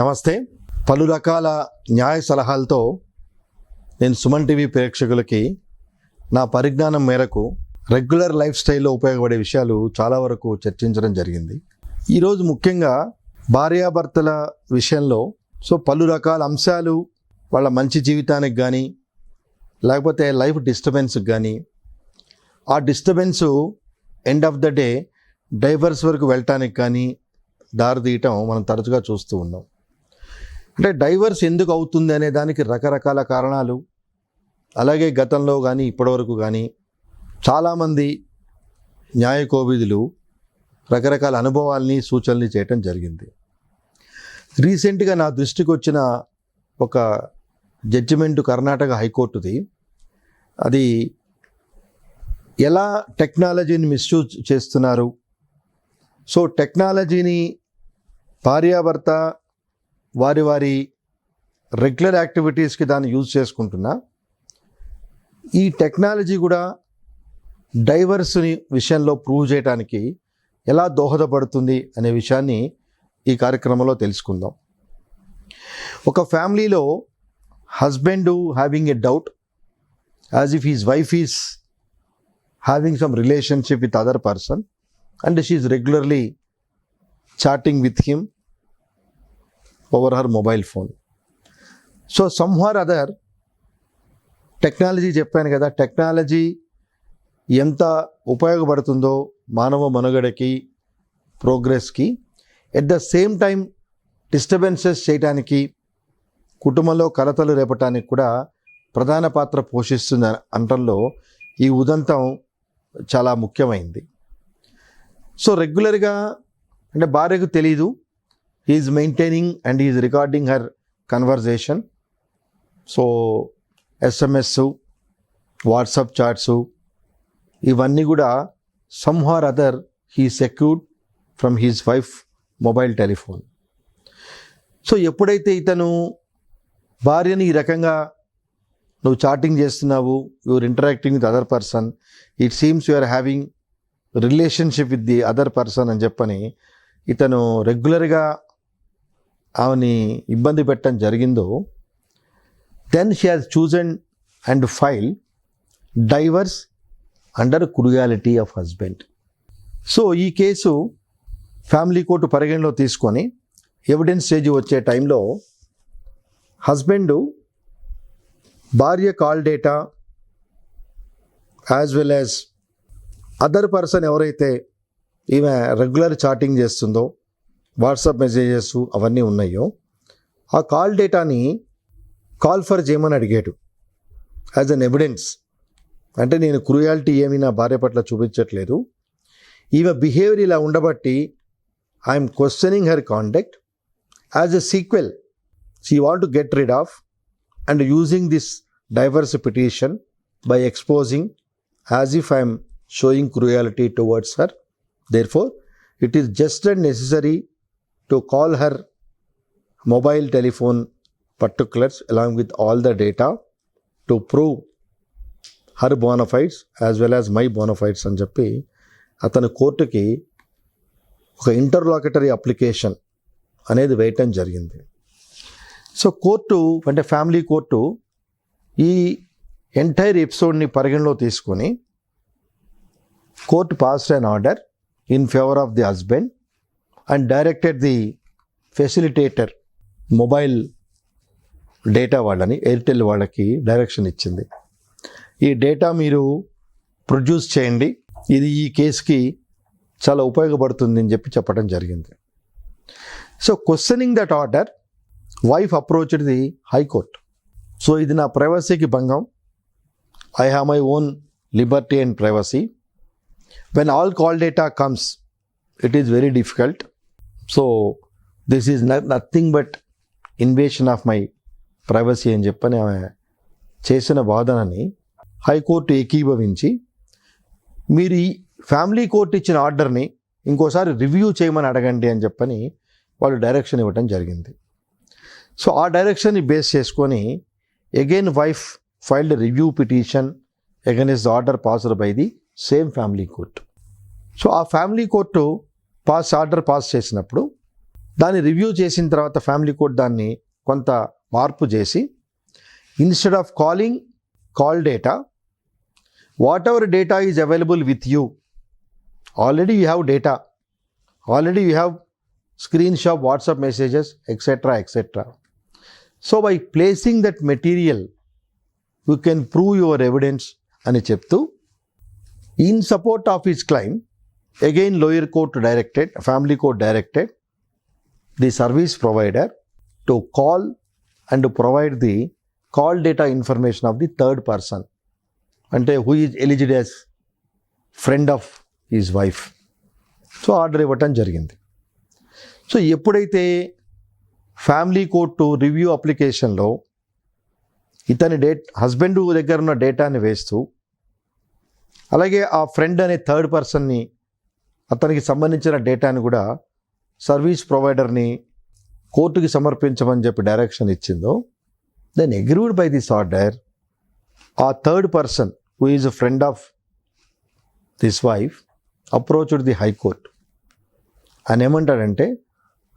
నమస్తే. పలు రకాల న్యాయ సలహాలతో నేను సుమన్ టీవీ ప్రేక్షకులకి నా పరిజ్ఞానం మేరకు రెగ్యులర్ లైఫ్ స్టైల్లో ఉపయోగపడే విషయాలు చాలా వరకు చర్చించడం జరిగింది. ఈరోజు ముఖ్యంగా భార్యాభర్తల విషయంలో పలు రకాల అంశాలు వాళ్ళ మంచి జీవితానికి కానీ లేకపోతే లైఫ్ డిస్టర్బెన్స్కి కానీ ఆ disturbance end of the day divorce వరకు వెళ్ళటానికి కానీ దారితీయటం మనం తరచుగా చూస్తూ ఉన్నాం. అంటే డైవర్స్ ఎందుకు అవుతుంది అనే దానికి రకరకాల కారణాలు, అలాగే గతంలో కానీ ఇప్పటివరకు కానీ చాలామంది న్యాయ కోవిదులు రకరకాల అనుభవాల్ని సూచనలు చేయటం జరిగింది. రీసెంట్గా నా దృష్టికి వచ్చిన ఒక జడ్జిమెంట్ కర్ణాటక హైకోర్టుది. అది ఎలా టెక్నాలజీని మిస్యూజ్ చేస్తున్నారు, టెక్నాలజీని భార్యాభర్త వారి వారి రెగ్యులర్ యాక్టివిటీస్కి దాన్ని యూజ్ చేసుకుంటున్నా ఈ టెక్నాలజీ కూడా డైవర్స్ని విషయంలో ప్రూవ్ చేయడానికి ఎలా దోహదపడుతుంది అనే విషయాన్ని ఈ కార్యక్రమంలో తెలుసుకుందాం. ఒక ఫ్యామిలీలో husband having a doubt as if his wife is having some relationship with other person and she is regularly chatting with him over her mobile phone. So somehow or other technology చెప్పాను కదా, technology ఎంత ఉపయోగపడుతుందో మానవ మనుగడకి ప్రోగ్రెస్కి, at the same time disturbances చేయడానికి కుటుంబంలో కలతలు రేపటానికి కూడా ప్రధాన పాత్ర పోషిస్తుంది అనటంలో ఈ ఉదంతం చాలా ముఖ్యమైంది. రెగ్యులర్గా అంటే భార్యకు తెలీదు, he is maintaining and he is recording her conversation. SMS, WhatsApp chats ఇవన్నీ కూడా somehow or other he secured from his wife mobile telephone. ఎప్పుడైతే ఇతను భార్యని ఈ రకంగా నువ్వు చాటింగ్ చేస్తున్నావు, you are interacting with other person, it seems you are having relationship with the other person అని చెప్పని ఇతను రెగ్యులర్గా ఆమెని ఇబ్బంది పెట్టడం జరిగిందో, then she has chosen and file divorce under cruelty of husband. ఈ కేసు ఫ్యామిలీ కోర్టు పరిగణలో తీసుకొని ఎవిడెన్స్ స్టేజ్ వచ్చే టైంలో హస్బెండు భార్య call data as well as other person ఎవరైతే ఈమె రెగ్యులర్ చాటింగ్ చేస్తుందో, వాట్సాప్ మెసేజెస్ అవన్నీ ఉన్నాయో, ఆ కాల్ డేటాని కాల్ ఫర్ చేయమని అడిగాడు యాజ్ అన్ ఎవిడెన్స్. అంటే నేను క్రూయాలిటీ ఏమీ నా భార్య పట్ల చూపించట్లేదు, ఈమె బిహేవియర్ ఇలా ఉండబట్టి I'm questioning her conduct. As a sequel she want to get rid of and using this divorce petition by exposing as if I'm showing cruelty towards her. Therefore, it is just and necessary to call her mobile telephone particulars along with all the data to prove her bona fides as well as my bona fides అని చెప్పి అతను కోర్టుకి ఒక ఇంటర్లాకెటరీ application అనేది వేయటం జరిగింది. Court అంటే family court ఈ ఎంటైర్ ఎపిసోడ్ని పరిగణలో తీసుకొని court passed an order in favor of the husband and directed the facilitator mobile data వాళ్ళని, ఎయిర్టెల్ వాళ్ళకి డైరెక్షన్ ఇచ్చింది. ఈ డేటా మీరు ప్రొడ్యూస్ చేయండి, ఇది ఈ కేసుకి చాలా ఉపయోగపడుతుంది అని చెప్పడం జరిగింది. Questioning that order wife approached the high court. ఇది నా ప్రైవసీకి భంగం, I have my own Liberty and privacy. When all call data comes, it is very difficult. This is nothing but invasion of my privacy అని చెప్పని ఆమె చేసిన వాదనని high court ఏకీభవించి మీరు ఈ ఫ్యామిలీ కోర్టు ఇచ్చిన ఆర్డర్ని ఇంకోసారి రివ్యూ చేయమని అడగండి అని చెప్పని వాళ్ళు డైరెక్షన్ ఇవ్వడం జరిగింది. ఆ డైరెక్షన్ని బేస్ చేసుకొని again wife filed review petition against the order passed by the same family court. ఆ ఫ్యామిలీ కోర్టు ఆర్డర్ పాస్ చేసినప్పుడు దాన్ని రివ్యూ చేసిన తర్వాత ఫ్యామిలీ కోర్ట్ దాన్ని కొంత మార్పు చేసి instead of calling call data, what ever data is available with you, already you have data, already you have screenshot WhatsApp messages, etc. So by placing that material, you can prove your evidence అని చెప్తూ in support of his claim, again lower court directed, family court directed the service provider to call and to provide the call data information of the third person, అంటే who is alleged as friend of his wife. So order ఇవ్వటం జరిగింది. So ఎప్పుడైతే family court review అప్లికేషన్లో ఇతని husband దగ్గర ఉన్న డేటాని వేస్తూ అలాగే ఆ ఫ్రెండ్ అనే థర్డ్ పర్సన్ని అతనికి సంబంధించిన డేటాని కూడా సర్వీస్ ప్రొవైడర్ని కోర్టుకి సమర్పించమని చెప్పి డైరెక్షన్ ఇచ్చిందో, then agreed by this order ఆ third person who is a friend of this wife approached the high court. ఆయన ఏమంటాడంటే,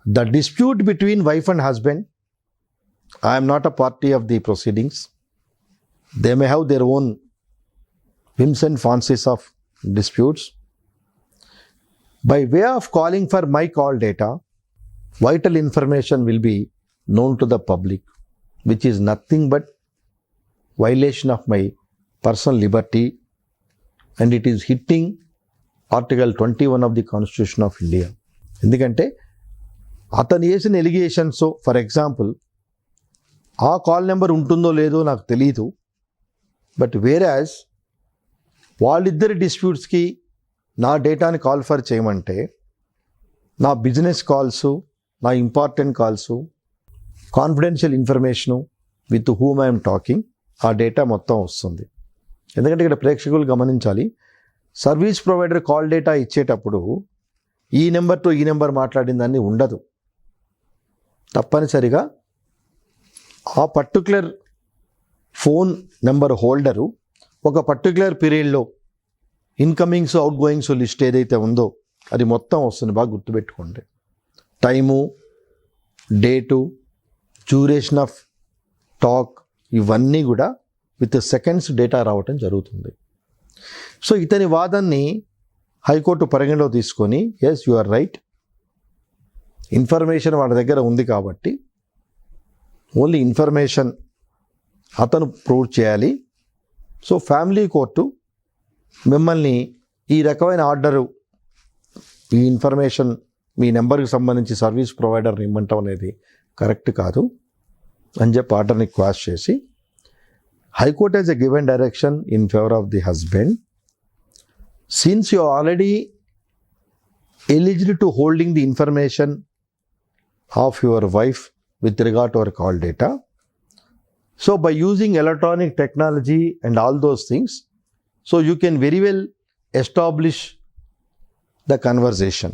the dispute between wife and husband, I am not a party of the proceedings. They may have their own whims and fancies of disputes. By way of calling for my call data, vital information will be known to the public, which is nothing but violation of my personal liberty, and it is hitting Article 21 of the Constitution of India. ఎందుకంటే అతను వేసిన allegations, for example ఆ call number ఉంటుందో లేదో నాకు తెలీదు, but whereas వాళ్ళిద్దరి డిస్ప్యూట్స్కి నా డేటాని కాల్ ఫర్ చేయమంటే నా బిజినెస్ కాల్సు, నా important calls, confidential information with whom I'm talking, ఆ డేటా మొత్తం వస్తుంది. ఎందుకంటే ఇక్కడ ప్రేక్షకులు గమనించాలి, సర్వీస్ ప్రొవైడర్ కాల్ డేటా ఇచ్చేటప్పుడు ఈ నెంబర్తో ఈ నెంబర్ మాట్లాడిందని ఉండదు. తప్పనిసరిగా ఆ పర్టికులర్ ఫోన్ నెంబర్ హోల్డరు ఒక పర్టికులర్ పీరియడ్లో ఇన్కమింగ్స్ అవుట్ గోయింగ్స్ లిస్ట్ ఏదైతే ఉందో అది మొత్తం వస్తుంది. బాగా గుర్తుపెట్టుకోండి, time, date, duration of talk, ఇవన్నీ కూడా విత్ సెకండ్స్ డేటా రావటం జరుగుతుంది. సో ఇతని వాదనని హైకోర్టు పరిగణలో తీసుకొని, yes you are right, information వాళ్ళ దగ్గర ఉంది కాబట్టి ఓన్లీ ఇన్ఫర్మేషన్ అతను ప్రూవ్ చేయాలి. సో ఫ్యామిలీ కోర్టు మిమ్మల్ని ఈ రకమైన ఆర్డరు, ఈ ఇన్ఫర్మేషన్ మీ నెంబర్కి సంబంధించి సర్వీస్ ప్రొవైడర్ని ఇమ్మంటాం అనేది కరెక్ట్ కాదు అని చెప్పి ఆర్డర్ని క్వాష్ చేసి, high court has a given direction in favor of the husband. Since you are already eligible to holding the information of your wife with regard to her call data, so by using electronic technology and all those things, so you can very well establish the conversation.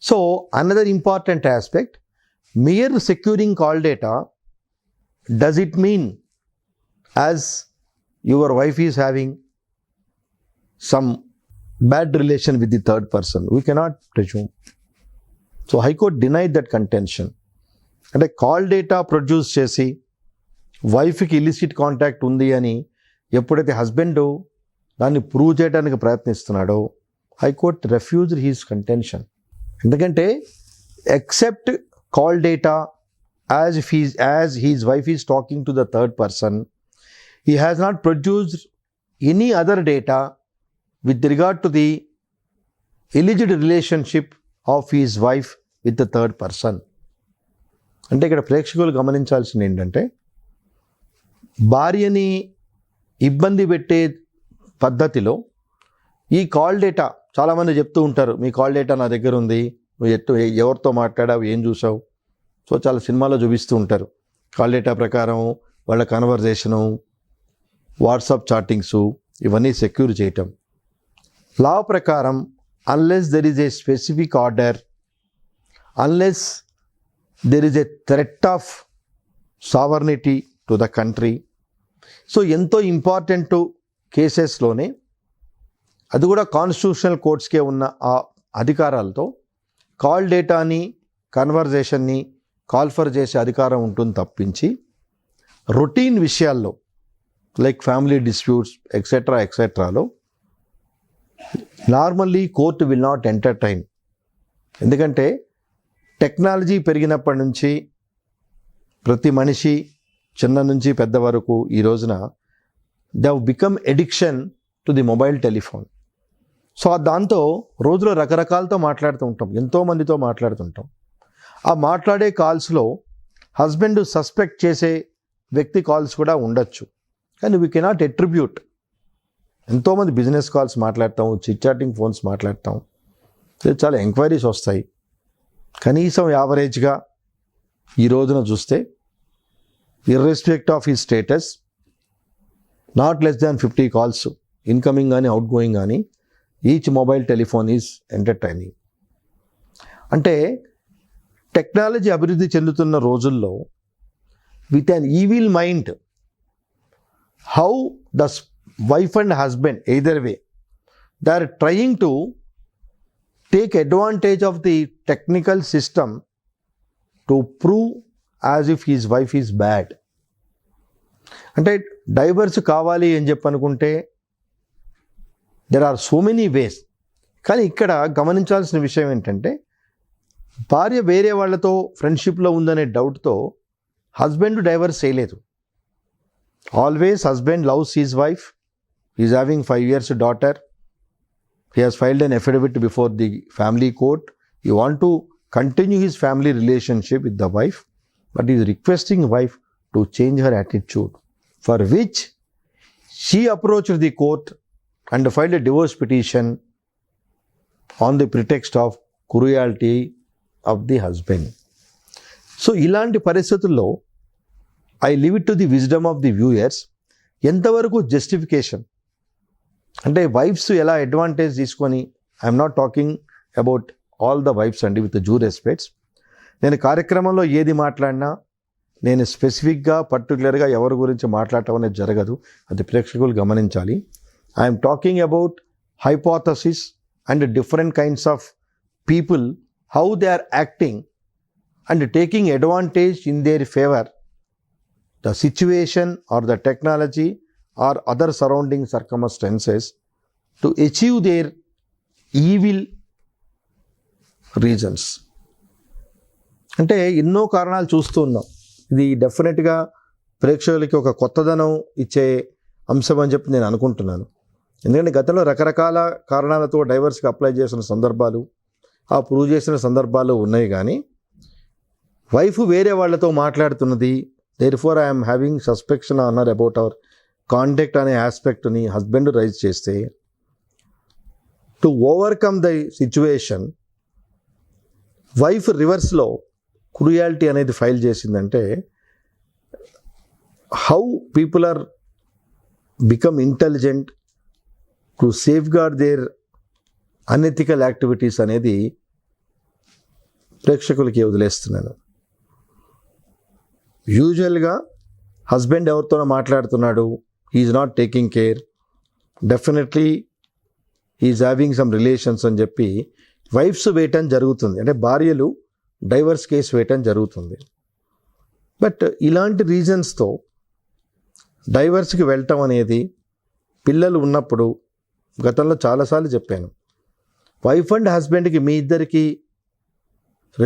So another important aspect, mere securing call data, does it mean as your wife is having some bad relation with the third person? We cannot presume. So High Court denied that contention. అంటే call data produce చేసి వైఫ్కి illicit contact ఉంది అని ఎప్పుడైతే husband దాన్ని prove చేయడానికి ప్రయత్నిస్తున్నాడో, high court refused he's contention. ఎందుకంటే except call data as his wife is talking to the third person, he has not produced any other data with regard to the alleged relationship of his wife with the third person. అంటే ఇక్కడ ప్రేక్షకులు గమనించాల్సింది ఏంటంటే, భార్యని ఇబ్బంది పెట్టే పద్ధతిలో ఈ కాల్ డేటా, చాలామంది చెప్తూ ఉంటారు, మీ కాల్ డేటా నా దగ్గర ఉంది, నువ్వు ఎవరితో మాట్లాడావు, ఏం చూసావు. సో చాలా సినిమాలో చూపిస్తూ ఉంటారు, కాల్ డేటా ప్రకారం వాళ్ళ కన్వర్జేషను, వాట్సాప్ చాటింగ్సు ఇవన్నీ సెక్యూర్ చేయటం. లా ప్రకారం unless there is a specific order, unless there is a threat of sovereignty to the country, so ఎంతో ఇంపార్టెంట్ కేసెస్లోనే, అది కూడా కాన్స్టిట్యూషనల్ కోర్ట్స్కే ఉన్న ఆ అధికారాలతో కాల్ డేటాని కన్వర్జేషన్ని కాల్ఫర్ చేసే అధికారం ఉంటుంది తప్పించి రొటీన్ విషయాల్లో లైక్ ఫ్యామిలీ డిస్ప్యూట్స్ ఎక్సెట్రాలో normally court will not entertain. ఎందుకంటే టెక్నాలజీ పెరిగినప్పటి నుంచి ప్రతి మనిషి చిన్న నుంచి పెద్ద వరకు ఈ రోజున they have become addiction to the mobile telephone. So దాంతో రోజులో రకరకాలతో మాట్లాడుతూ ఉంటాం, ఎంతోమందితో మాట్లాడుతుంటాం. ఆ మాట్లాడే కాల్స్లో హస్బెండ్ సస్పెక్ట్ చేసే వ్యక్తి కాల్స్ కూడా ఉండొచ్చు, కానీ వీ కెనాట్ అట్రిబ్యూట్. ఎంతోమంది బిజినెస్ కాల్స్ మాట్లాడతాం, చిట్ చాటింగ్ ఫోన్స్ మాట్లాడతాం, చాలా ఎంక్వైరీస్ వస్తాయి. కనీసం యావరేజ్గా ఈ రోజున చూస్తే irrespect of his status not less than 50 calls incoming కానీ అవుట్ గోయింగ్ కానీ each mobile telephone is entertaining. అంటే టెక్నాలజీ అభివృద్ధి చెందుతున్న రోజుల్లో with an evil mind how the wife and husband either way they are trying to take advantage of the technical system to prove as if his wife is bad. అంటే divorce కావాలి అని చెప్పి అనుకుంటే there are so many ways. కానీ ఇక్కడ గమనించాల్సిన విషయం ఏంటంటే భార్య వేరే వాళ్ళతో ఫ్రెండ్షిప్లో ఉందనే డౌట్తో హస్బెండ్ డైవర్స్ చేయలేదు. Always husband loves his wife, is having 5 years daughter. He has filed an affidavit before the family court. He wants to continue his family relationship with the wife, but he is requesting wife to change her attitude, for which she approached the court and filed a divorce petition on the pretext of cruelty of the husband. So, ఇలాంటి పరిస్థితుల్లో I leave it to the wisdom of the viewers. ఎంతవరకు justification అంటే wives ఎలా advantage తీసుకొని, I'm not talking about all the wives అండి, with due respects. నేను కార్యక్రమంలో ఏది మాట్లాడినా నేను స్పెసిఫిక్గా పర్టికులర్గా ఎవరి గురించి మాట్లాడటం అనేది జరగదు, అది ప్రేక్షకులు గమనించాలి. I'm talking about hypothesis and different kinds of people, how they are acting and taking advantage in their favour the situation or the technology or other surrounding circumstances to achieve their evil reasons. అంటే ఎన్నో కారణాలు చూస్తూ ఉన్నాం. ఇది డెఫినెట్గా ప్రేక్షకులకి ఒక కొత్తదనం ఇచ్చే అంశం అని చెప్పి నేను అనుకుంటున్నాను. ఎందుకంటే గతంలో రకరకాల కారణాలతో డైవర్స్కి అప్లై చేసిన సందర్భాలు, ఆ ప్రూవ్ చేసిన సందర్భాలు ఉన్నాయి. కానీ వైఫ్ వేరే వాళ్ళతో మాట్లాడుతున్నది, దేర్ఫోర్ ఐఎమ్ హ్యావింగ్ సస్పెక్షన్ అన్నారు అబౌట్ అవర్ కాంటాక్ట్ అనే ఆస్పెక్ట్ని హస్బెండ్ రైజ్ చేస్తే, to overcome the situation wife రివర్స్లో క్రూయాలిటీ అనేది ఫైల్ చేసిందంటే how people are become intelligent to safeguard their unethical activities అనేది ప్రేక్షకులకి వదిలేస్తున్నాను. యూజువల్గా హస్బెండ్ ఎవరితోనో మాట్లాడుతున్నాడు, he is not taking care, definitely he is having some relations అని చెప్పి వైఫ్స్ వేయటం జరుగుతుంది, అంటే భార్యలు డైవర్స్ కేసు వేయటం జరుగుతుంది. బట్ ఇలాంటి రీజన్స్తో డైవర్స్కి వెళ్ళటం అనేది పిల్లలు ఉన్నప్పుడు, గతంలో చాలాసార్లు చెప్పాను, వైఫ్ అండ్ హస్బెండ్కి మీ ఇద్దరికి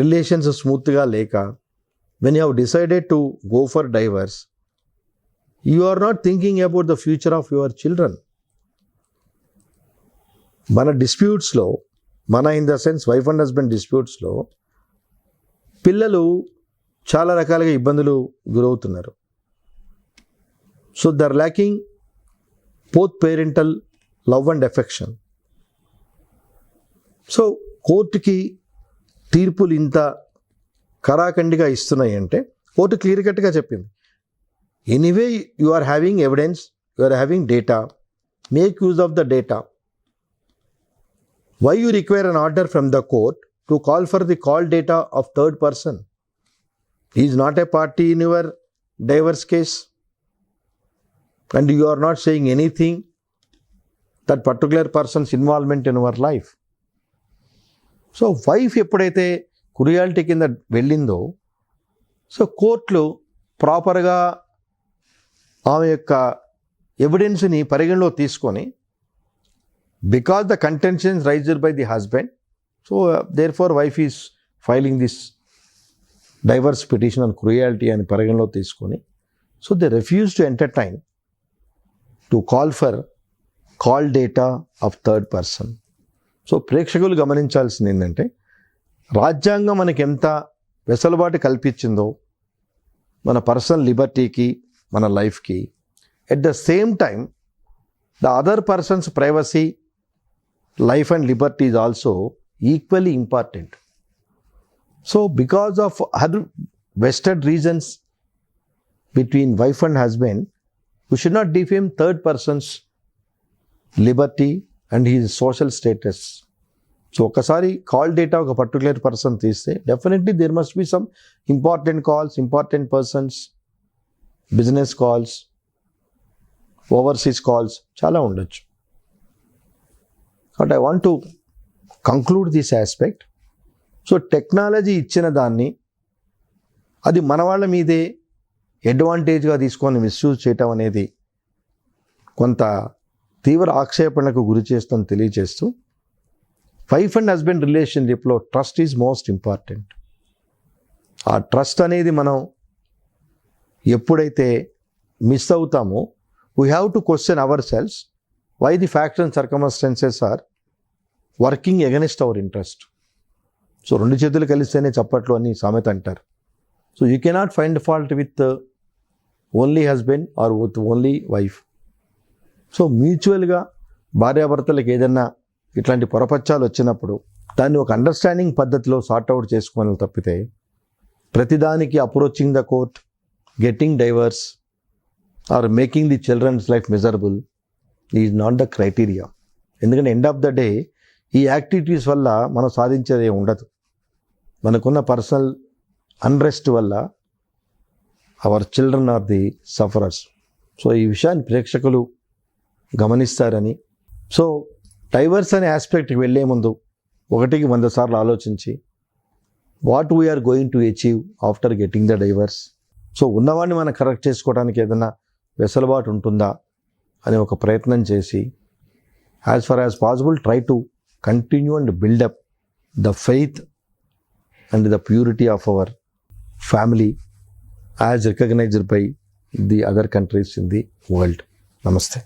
రిలేషన్స్ స్మూత్గా లేక when you have decided to go for divorce, you are not thinking about the future of your children. మన డిస్ప్యూట్స్లో, మన in the sense wife and husband డిస్ప్యూట్స్లో పిల్లలు చాలా రకాలుగా ఇబ్బందులు గురవుతున్నారు. So they are lacking both parental love and affection. So కోర్టుకి తీర్పులు ఇంత కరాఖండిగా ఇస్తున్నాయి అంటే కోర్టు క్లియర్ కట్గా చెప్పింది, anyway you are having evidence, you are having data, make use of the data. Why you require an order from the court to call for the call data of third person? He is not a party in your divorce case and you are not saying anything that particular person's involvement in your life. So wife ఎప్పుడైతే cruelty కింద వెళ్ళిందో, so కోర్టులు ప్రాపర్గా ఆమె యొక్క ఎవిడెన్స్ని పరిగణలో తీసుకొని, because the contentions raised by the husband, so therefore wife is filing this divorce petition on cruelty అని పరిగణలో తీసుకొని, so they refuse to entertain to call for call data of third person. So ప్రేక్షకులు గమనించాల్సింది ఏంటంటే, రాజ్యాంగం మనకి ఎంత వెసులుబాటు కల్పించిందో మన పర్సనల్ లిబర్టీకి, మన లైఫ్కి, at the same time the other persons privacy, life and Liberty is also equally important. So because of her vested reasons between wife and husband, we should not defame third person's liberty and his social status. So ఒకసారి call data ఒక particular person తీస్తే definitely there must be some important calls, important persons, business calls, overseas calls చాలా ఉండొచ్చు. But I want to conclude this aspect. So technology ఇచ్చిన దాన్ని అది మన వాళ్ళ మీదే అడ్వాంటేజ్గా తీసుకొని మిస్యూజ్ చేయటం అనేది కొంత తీవ్ర ఆక్షేపణకు గురి చేస్తుందని తెలియజేస్తూ, వైఫ్ అండ్ హస్బెండ్ రిలేషన్షిప్లో ట్రస్ట్ ఈజ్ మోస్ట్ ఇంపార్టెంట్. ఆ ట్రస్ట్ అనేది మనం ఎప్పుడైతే మిస్ అవుతామో, we have to question our selves why the facts and circumstances are working against our interest. So రెండు చేతులు కలిస్తేనే చప్పట్లు అని సామెత అంటారు. So you cannot find fault with only husband or with only wife. So మ్యూచువల్గా భార్యాభర్తలకు ఏదన్నా ఇట్లాంటి పొరపచ్చాలు వచ్చినప్పుడు దాన్ని ఒక అండర్స్టాండింగ్ పద్ధతిలో సార్ట్అవుట్ చేసుకోవాలి తప్పితే, ప్రతిదానికి approaching the court, getting divorce or making the children's life miserable is not the criteria. ఎందుకంటే ఎండ్ ఆఫ్ ద డే ఈ యాక్టివిటీస్ వల్ల మనం సాధించేది ఉండదు. మనకున్న పర్సనల్ అన్రెస్ట్ వల్ల our children are the sufferers. So ఈ విషయాన్ని ప్రేక్షకులు గమనిస్తారని, సో డైవర్స్ అనే ఆస్పెక్ట్కి వెళ్ళే ముందు 100 సార్లు ఆలోచించి what we are going to achieve after getting the divorce. So ఉన్నవాడిని మనం కరెక్ట్ చేసుకోవడానికి ఏదైనా వెసులుబాటు ఉంటుందా అని ఒక ప్రయత్నం చేసి, as far as possible try to continue and build up the faith and the purity of our family as recognized by the other countries in the world. Namaste.